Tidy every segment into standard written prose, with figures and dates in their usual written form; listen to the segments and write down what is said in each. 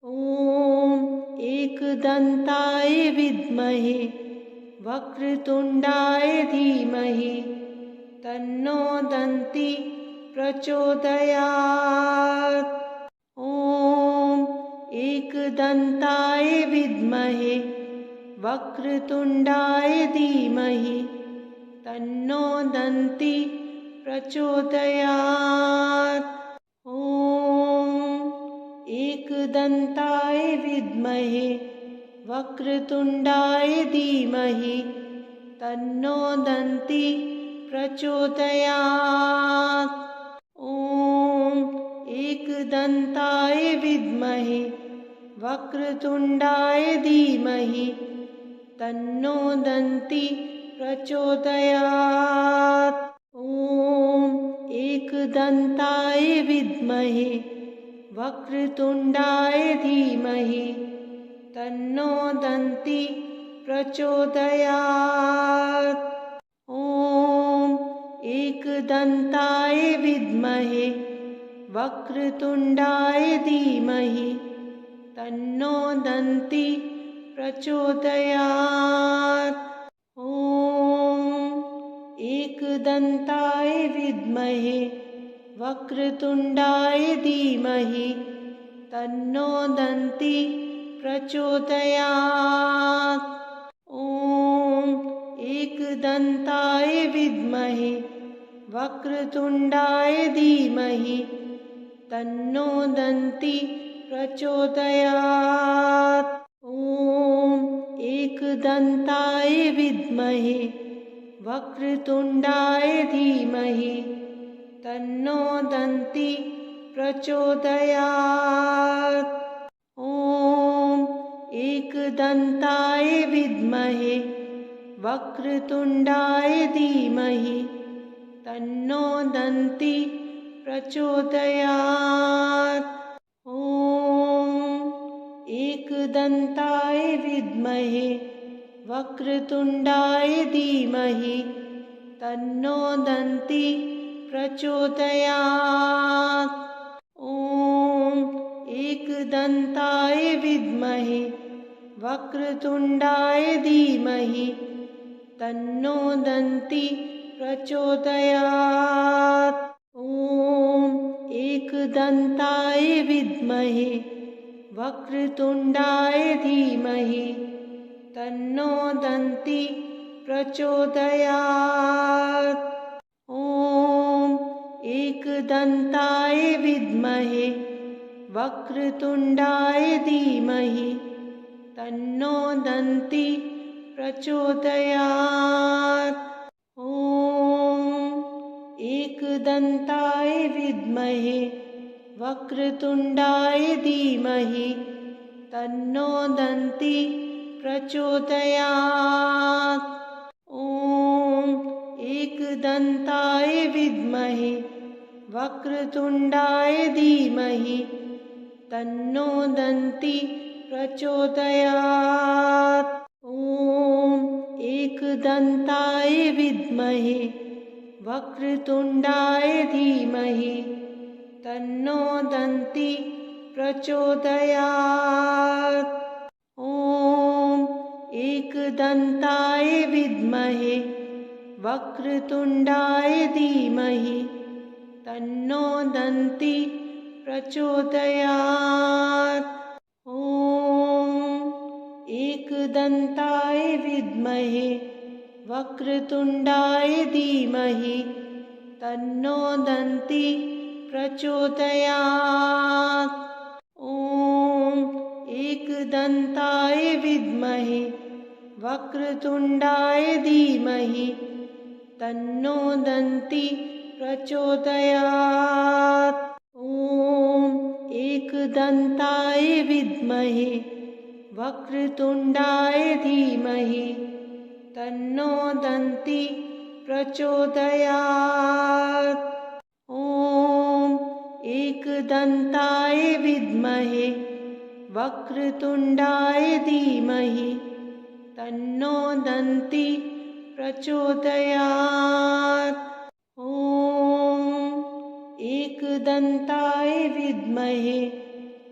ॐ एकदन्ताय विद्महे वक्रतुण्डाय धीमहि तन्नो दन्ती प्रचोदयात्। ॐ एकदन्ताय विद्महे वक्रतुण्डाय धीमहि तन्नो दन्ती प्रचोदयात्। ॐ एकदन्ताय विद्महे वक्रतुण्डाय धीमहि तन्नो दन्ती प्रचोदयात्। ॐ एकदन्ताय विद्महे वक्रतुण्डाय धीमहि तन्नो दन्ती प्रचोदयात्। ॐ एकदन्ताय विद्महे वक्रतुण्डाय धीमहि तन्नो दन्ती प्रचोदयात्। ॐ एकदन्ताय विद्महे वक्रतुण्डाय धीमहि तन्नो दन्ती प्रचोदयात्। ॐ एकदन्ताय विद्महे वक्रतुण्डाय धीमहि तन्नो दन्ती प्रचोदयात्। ॐ एकदन्ताय विद्महे वक्रतुण्डाय धीमहि तन्नो दन्ती प्रचोदयात्। ॐ एकदन्ताय विद्महे वक्रतुण्डाय धीमहि तन्नो दन्ती प्रचोदयात्। ॐ एकदन्ताय विद्महे वक्रतुण्डाय धीमहि तन्नो दन्ती प्रचोदयात्। ॐ एकदन्ताय विद्महे वक्रतुण्डाय धीमहि तन्नो दन्ती प्रचोदयात्। ॐ एकदन्ताय विद्महे वक्रतुण्डाय धीमहि तन्नो दन्ती प्रचोदयात्। ॐ एकदन्ताय विद्महे वक्रतुण्डाय धीमहि तन्नो दन्ती प्रचोदयात्। ॐ एकदन्ताय विद्महे वक्रतुण्डाय धीमहि तन्नो दन्ती प्रचोदयात्। ॐ एकदन्ताय विद्महे वक्रतुण्डाय धीमहि तन्नो दन्ती प्रचोदयात्। ॐ एकदन्ताय विद्महे वक्रतुण्डाय धीमहि तन्नो दन्ती प्रचोदयात्। ॐ एकदन्ताय विद्महे वक्रतुण्डाय धीमहि तन्नो दन्ती प्रचोदयात्। ॐ एकदन्ताय विद्महे वक्रतुण्डाय धीमहि तन्नो दन्ती प्रचोदयात्। ॐ एकदन्ताय विद्महे वक्रतुण्डाय धीमहि तन्नो दन्ती प्रचोदयात्। ॐ एकदन्ताय विद्महे वक्रतुण्डाय धीमहि तन्नो दन्ती प्रचोदयात्। ॐ एकदन्ताय विद्महे वक्रतुण्डाय धीमहि तन्नो दन्ती प्रचोदयात्। ॐ एकदन्ताय विद्महे वक्रतुण्डाय धीमहि तन्नो दन्ती प्रचोदयात्। ॐ एकदन्ताय विद्महे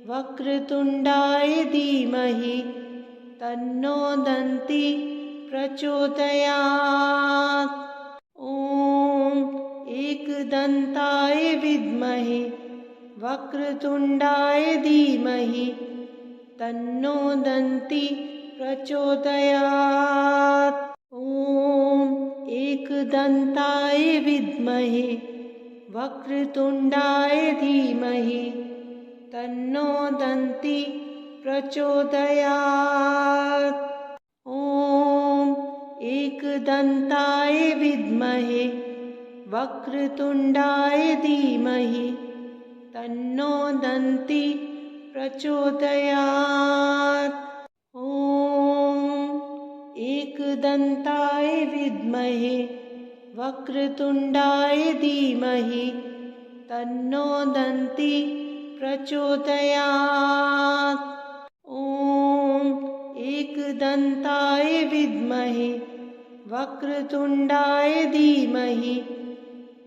वक्रतुण्डाय धीमहि तन्नो दन्ती प्रचोदयात्। ॐ एकदन्ताय विद्महे वक्रतुण्डाय धीमहि तन्नो दन्ती प्रचोदयात्। ॐ एकदन्ताय विद्महे वक्रतुण्डाय धीमहि तन्नो दन्ती प्रचोदयात्। ॐ एकदन्ताय विद्महे वक्रतुण्डाय धीमहि तन्नो दन्ती प्रचोदयात्। ॐ एकदन्ताय विद्महे वक्रतुण्डाय धीमहि तन्नो दन्ती प्रचोदयात्। ॐ एकदन्ताय विद्महे वक्रतुण्डाय धीमहि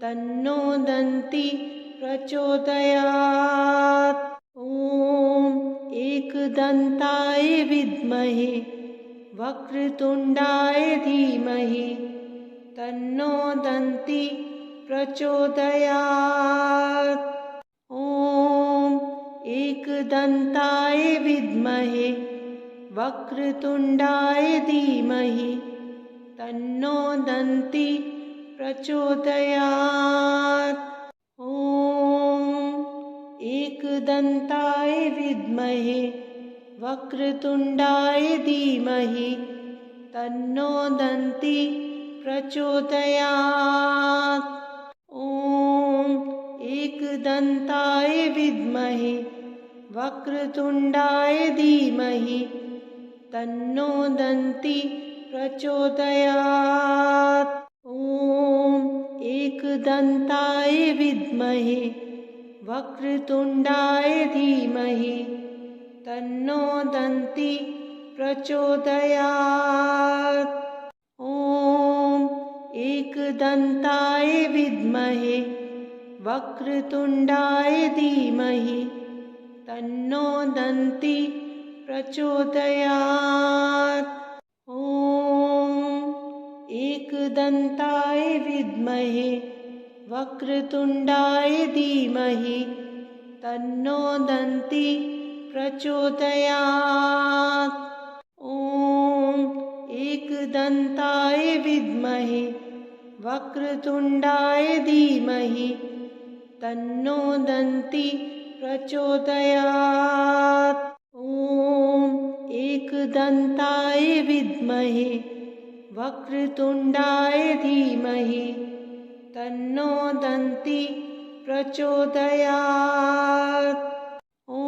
तन्नो दन्ती प्रचोदयात्। ॐ एकदन्ताय विद्महे वक्रतुण्डाय धीमहि तन्नो दन्ती प्रचोदयात्। ॐ एकदन्ताय विद्महे वक्रतुण्डाय धीमहि तन्नो दन्ती प्रचोदयात्। ॐ एकदन्ताय विद्महे वक्रतुण्डाय धीमहि तन्नो दन्ती प्रचोदयात्। ॐ एकदन्ताय विद्महे वक्रतुण्डाय धीमहि तन्नो दन्ती प्रचोदयात्। ॐ एकदन्ताय विद्महे वक्रतुण्डाय धीमहि तन्नो दन्ती प्रचोदयात्। ॐ एकदन्ताय विद्महे वक्रतुण्डाय धीमहि तन्नो दन्ती प्रचोदयात्। ॐ एकदन्ताय विद्महे वक्रतुण्डाय धीमहि तन्नो दन्ती प्रचोदयात्। ॐ एकदन्ताय विद्महे वक्रतुण्डाय धीमहि तन्नो दन्ती प्रचोदयात्। ॐ एकदन्ताय विद्महे वक्रतुण्डाय धीमहि तन्नो दन्ती प्रचोदयात्। ॐ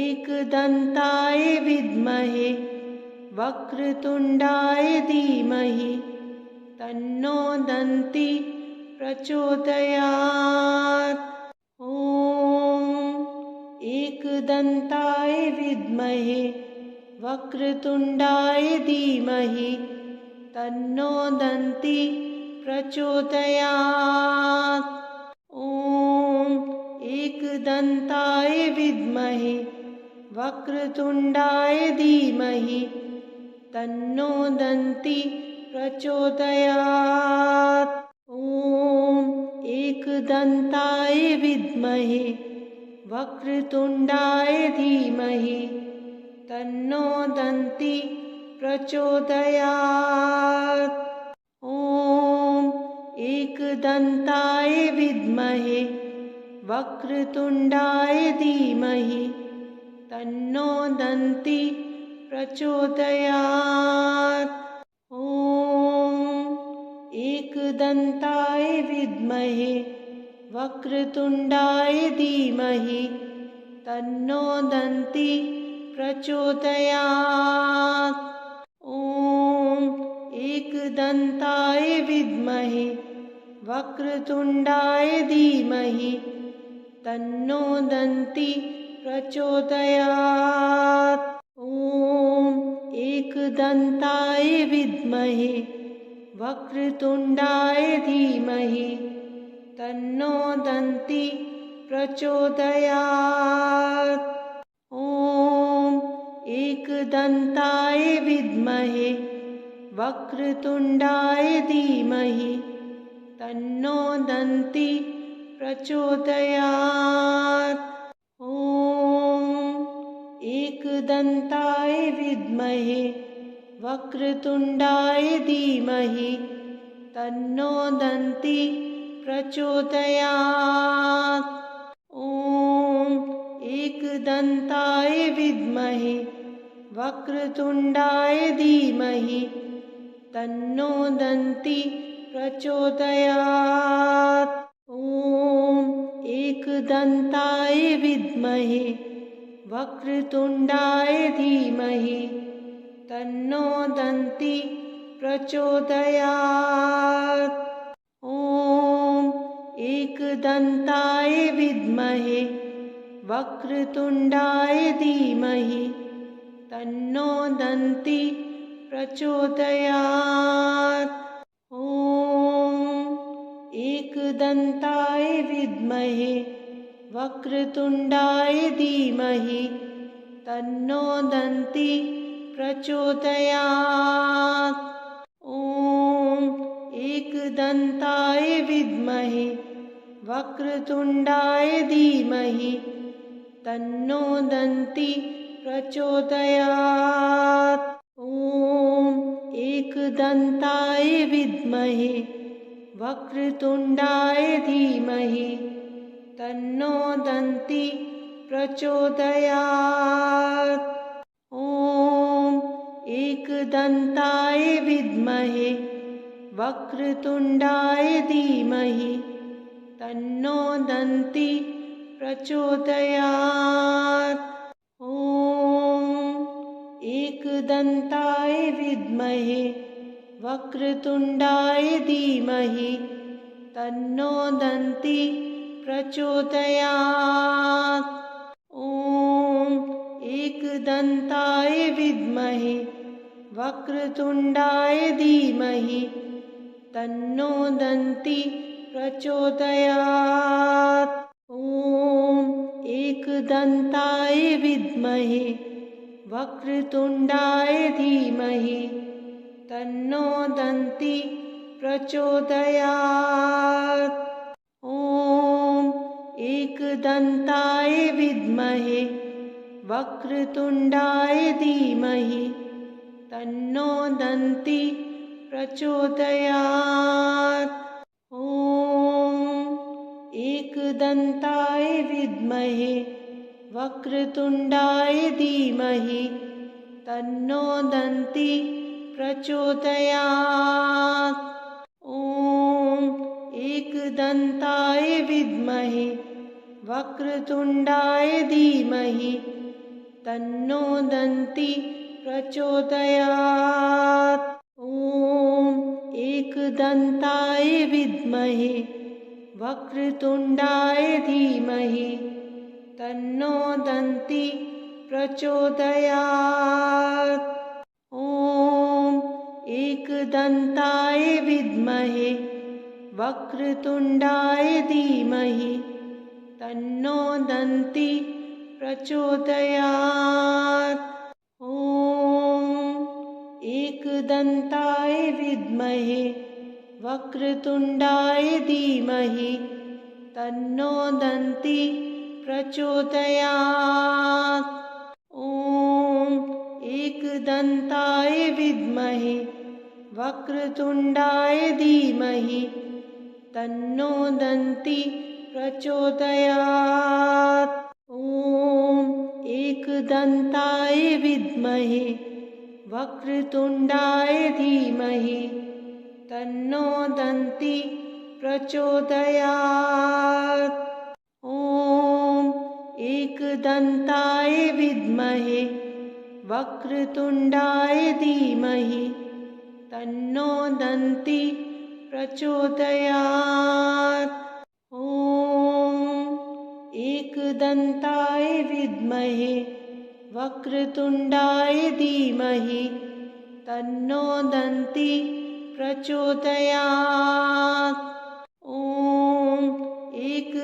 एकदन्ताय विद्महे वक्रतुण्डाय धीमहि तन्नो दन्ती प्रचोदयात्। ॐ एकदन्ताय विद्महे वक्रतुण्डाय धीमहि तन्नो दन्ती प्रचोदयात्। ॐ एकदन्ताय विद्महे वक्रतुण्डाय धीमहि तन्नो दन्ती प्रचोदयात्। ॐ एकदन्ताय विद्महे वक्रतुण्डाय धीमहि तन्नो दन्ती प्रचोदयात्। ॐ एकदन्ताय विद्महे वक्रतुण्डाय धीमहि तन्नो दन्ती प्रचोदयात्। ॐ एकदन्ताय विद्महे वक्रतुण्डाय धीमहि तन्नो दन्ती प्रचोदयात्। ॐ एकदन्ताय विद्महे वक्रतुण्डाय धीमहि तन्नो दन्ती प्रचोदयात्। ॐ एकदन्ताय विद्महे वक्रतुण्डाय धीमहि तन्नो दन्ती प्रचोदयात्। ॐ एकदन्ताय विद्महे वक्रतुण्डाय धीमहि तन्नो दन्ती प्रचोदयात्। ॐ एकदन्ताय विद्महे वक्रतुण्डाय धीमहि तन्नो दन्ती प्रचोदयात्। ॐ एकदन्ताय विद्महे वक्रतुण्डाय धीमहि तन्नो दन्ती प्रचोदयात्। ॐ एकदन्ताय विद्महे वक्रतुण्डाय धीमहि तन्नो दन्ती प्रचोदयात्। ॐ एकदन्ताय विद्महे वक्रतुण्डाय धीमहि तन्नो दन्ती प्रचोदयात्। ॐ एकदन्ताय विद्महे वक्रतुण्डाय धीमहि तन्नो दन्ती प्रचोदयात्। ॐ एकदन्ताय विद्महे वक्रतुण्डाय धीमहि तन्नो दन्ती प्रचोदयात्। ॐ एकदन्ताय विद्महे वक्रतुण्डाय धीमहि तन्नो दन्ती प्रचोदयात्। ॐ एकदन्ताय विद्महे वक्रतुण्डाय धीमहि तन्नो दन्ती प्रचोदयात्। ॐ एकदन्ताय विद्महे वक्रतुण्डाय धीमहि तन्नो दन्ती प्रचोदयात्। ॐ एकदन्ताय विद्महे वक्रतुण्डाय धीमहि तन्नो दन्ती प्रचोदयात्। ॐ एकदन्ताय विद्महे वक्रतुण्डाय धीमहि तन्नो दन्ती प्रचोदयात्। ॐ एकदन्ताय विद्महे वक्रतुण्डाय धीमहि तन्नो दन्ती प्रचोदयात्। ॐ एकदन्ताय विद्महे वक्रतुण्डाय धीमहि तन्नो दन्ती प्रचोदयात्। ॐ एकदन्ताय विद्महे वक्रतुण्डाय धीमहि तन्नो दन्ती प्रचोदयात्। ॐ एकदन्ताय विद्महे वक्रतुण्डाय धीमहि तन्नो दन्ती प्रचोदयात्। ॐ एकदन्ताय विद्महे वक्रतुण्डाय धीमहि तन्नो दन्ती प्रचोदयात्। ॐ एकदन्ताय विद्महे वक्रतुण्डाय धीमहि तन्नो दन्ती प्रचोदयात्। ॐ एकदन्ताय विद्महे वक्रतुण्डाय धीमहि तन्नो दन्ती प्रचोदयात्। ॐ एकदन्ताय विद्महे वक्रतुण्डाय धीमहि तन्नो दन्ती प्रचोदयात्। ॐ एकदन्ताय विद्महे वक्रतुण्डाय धीमहि तन्नो दन्ती प्रचोदयात्। ॐ एकदन्ताय विद्महे वक्रतुण्डाय धीमहि तन्नो दन्ती प्रचोदयात्। ॐ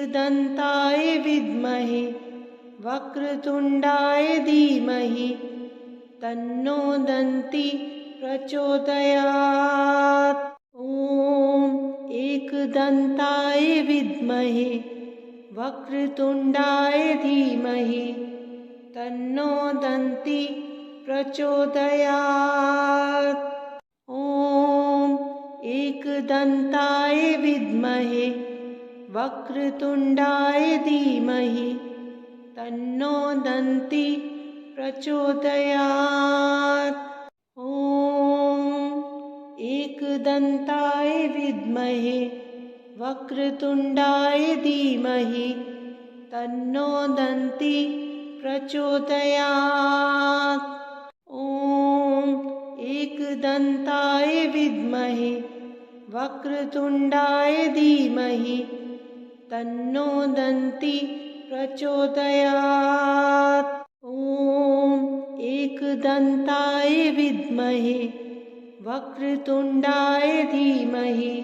एकदन्ताय विद्महे वक्रतुण्डाय धीमहि तन्नो दन्ती प्रचोदयात्। ॐ एकदन्ताय विद्महे वक्रतुण्डाय धीमहि तन्नो दन्ती प्रचोदयात्। ॐ एकदन्ताय विद्महे वक्रतुण्डाय धीमहि तन्नो दन्ती प्रचोदयात्। ॐ एकदन्ताय विद्महे वक्रतुण्डाय धीमहि तन्नो दन्ती प्रचोदयात्। ॐ एकदन्ताय विद्महे वक्रतुण्डाय धीमहि तन्नो दन्ती प्रचोदयात्। ॐ एकदन्ताय विद्महे वक्रतुण्डाय धीमहि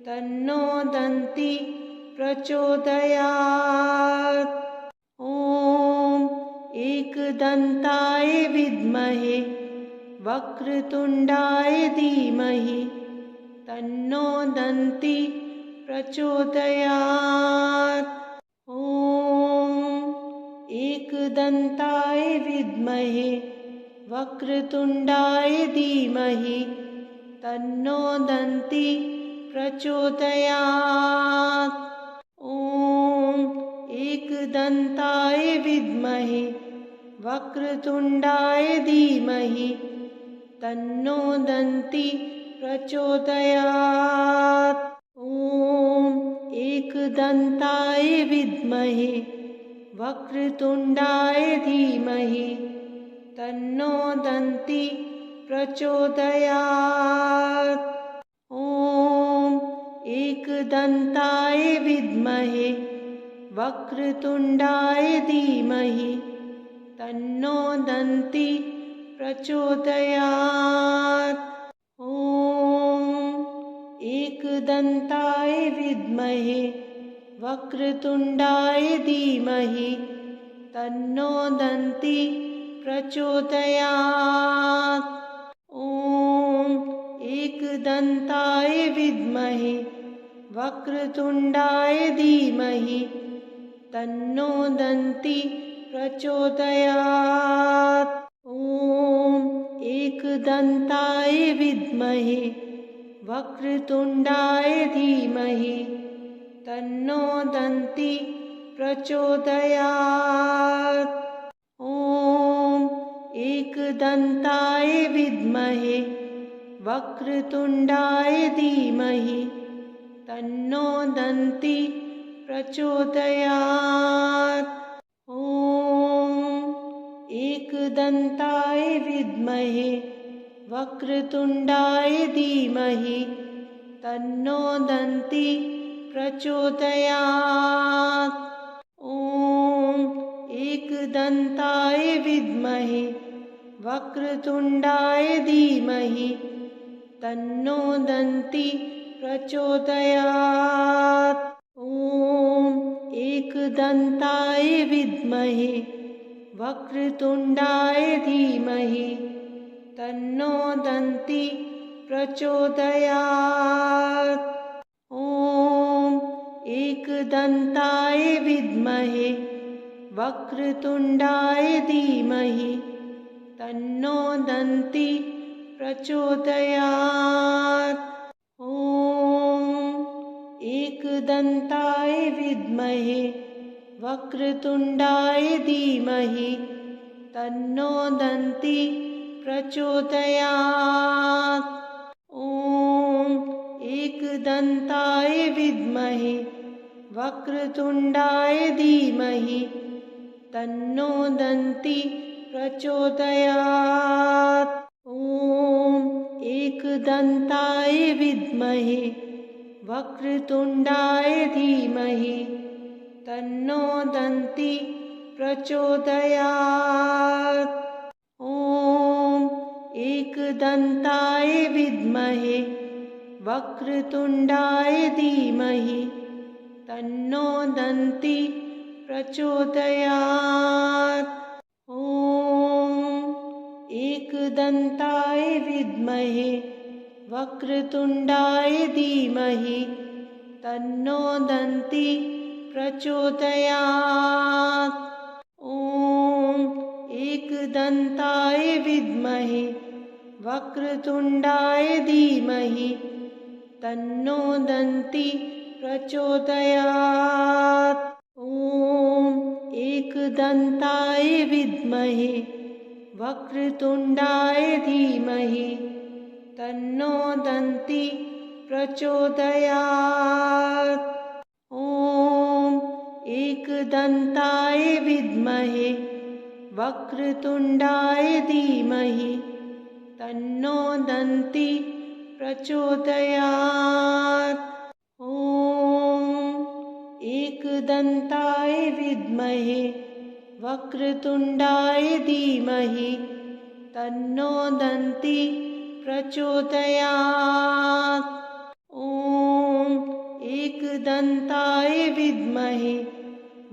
तन्नो दन्ती प्रचोदयात्। ॐ एकदन्ताय विद्महे वक्रतुण्डाय धीमहि तन्नो दन्ती प्रचोदयात्। ॐ एकदन्ताय विद्महे वक्रतुण्डाय धीमहि तन्नो दन्ती प्रचोदयात्। ॐ एकदन्ताय विद्महे वक्रतुण्डाय धीमहि तन्नो दन्ती प्रचोदयात्। ॐ एकदन्ताय विद्महे वक्रतुण्डाय धीमहि तन्नो दन्ती प्रचोदयात्। ॐ एकदन्ताय विद्महे वक्रतुण्डाय धीमहि तन्नो दन्ती प्रचोदयात्। ॐ एकदन्ताय विद्महे वक्रतुण्डाय धीमहि तन्नो दन्ती प्रचोदयात्। ॐ एकदन्ताय विद्महे वक्रतुण्डाय धीमहि तन्नो दन्ती प्रचोदयात्। ॐ एकदन्ताय विद्महे वक्रतुण्डाय धीमहि तन्नो दन्ती प्रचोदयात्। ॐ एकदन्ताय विद्महे वक्रतुण्डाय धीमहि तन्नो दन्ती प्रचोदयात्। ॐ एकदन्ताय विद्महे वक्रतुण्डाय धीमहि तन्नो दन्ती प्रचोदयात्। ॐ एकदन्ताय विद्महे वक्रतुण्डाय धीमहि तन्नो दन्ती प्रचोदयात्। ॐ एकदन्ताय विद्महे वक्रतुण्डाय धीमहि तन्नो दन्ती प्रचोदयात्। ॐ एकदन्ताय विद्महे वक्रतुण्डाय धीमहि तन्नो दन्ती प्रचोदयात्। ॐ एकदन्ताय विद्महे वक्रतुण्डाय धीमहि तन्नो दन्ती प्रचोदयात्। ॐ एकदन्ताय विद्महे वक्रतुण्डाय धीमहि तन्नो दन्ती प्रचोदयात्। ॐ एकदन्ताय विद्महे वक्रतुण्डाय धीमहि तन्नो दन्ती प्रचोदयात्। ॐ एकदन्ताय विद्महे वक्रतुण्डाय धीमहि तन्नो दन्ति प्रचोदयात्। ॐ एकदन्ताय विद्महे वक्रतुण्डाय धीमहि तन्नो दन्ति प्रचोदयात्। ॐ एकदन्ताय विद्महे वक्रतुण्डाय धीमहि तन्नो दन्ति प्रचोदयात्। ॐ एकदन्ताय विद्महे वक्रतुण्डाय धीमहि तन्नो दन्ति प्रचोदयात्। ॐ एकदन्ताय विद्महे वक्रतुण्डाय धीमहि तन्नो दन्ति प्रचोदयात्। ॐ एकदन्ताय विद्महे वक्रतुण्डाय धीमहि तन्नो दन्ति प्रचोदयात्। ॐ एकदन्ताय विद्महे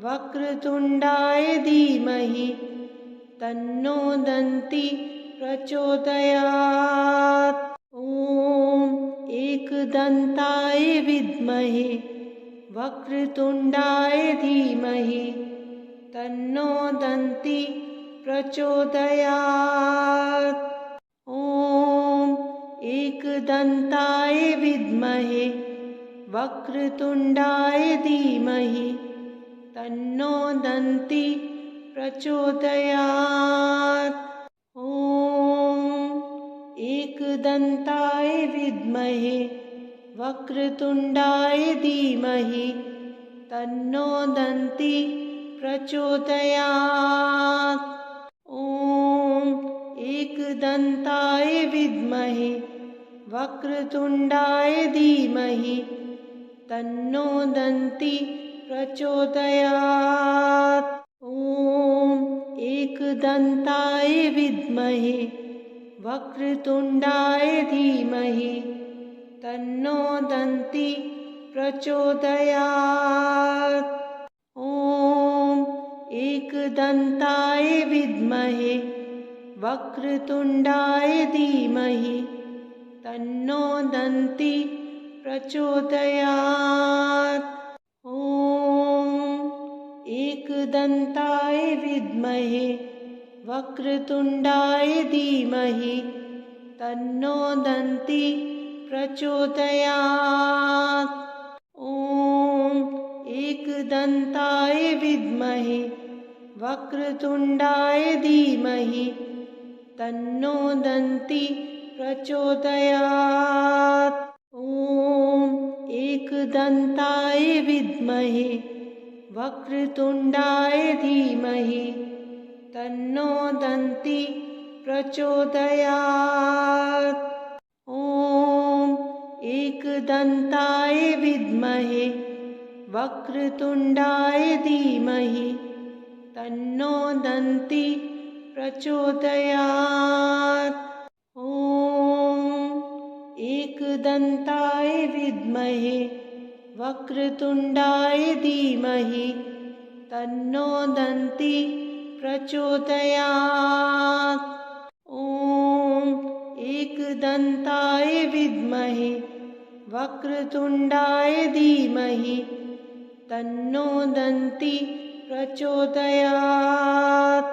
वक्रतुण्डाय धीमहि तन्नो दन्ति प्रचोदयात्। ॐ एकदन्ताय विद्महे वक्रतुण्डाय धीमहि तन्नो दन्ति प्रचोदयात्। ॐ एकदन्ताय विद्महे वक्रतुण्डाय धीमहि तन्नो दन्ति प्रचोदयात्। ॐ एकदन्ताय विद्महे वक्रतुण्डाय धीमहि तन्नो दन्ति प्रचोदयात्। ॐ एकदन्ताय विद्महे वक्रतुण्डाय धीमहि तन्नो दन्ति प्रचोदयात्। ॐ एकदन्ताय विद्महे वक्रतुण्डाय धीमहि तन्नो दन्ति प्रचोदयात्। ॐ एकदन्ताय विद्महे वक्रतुण्डाय धीमहि तन्नो दन्ति प्रचोदयात्। ॐ एकदन्ताय विद्महे वक्रतुण्डाय धीमहि तन्नो दन्ति प्रचोदयात्। ॐ एकदन्ताय विद्महे वक्रतुण्डाय धीमहि तन्नो दन्ति प्रचोदयात्। ॐ एकदन्ताय विद्महे वक्रतुण्डाय धीमहि तन्नो दन्ति प्रचोदयात्। ॐ एकदन्ताय विद्महे वक्रतुण्डाय धीमहि तन्नो दन्ति प्रचोदयात्। ॐ एकदन्ताय विद्महे वक्रतुण्डाय धीमहि तन्नो दन्ति प्रचोदयात्। ॐ एकदन्ताय विद्महे वक्रतुण्डाय धीमहि तन्नो दन्ति प्रचोदयात्।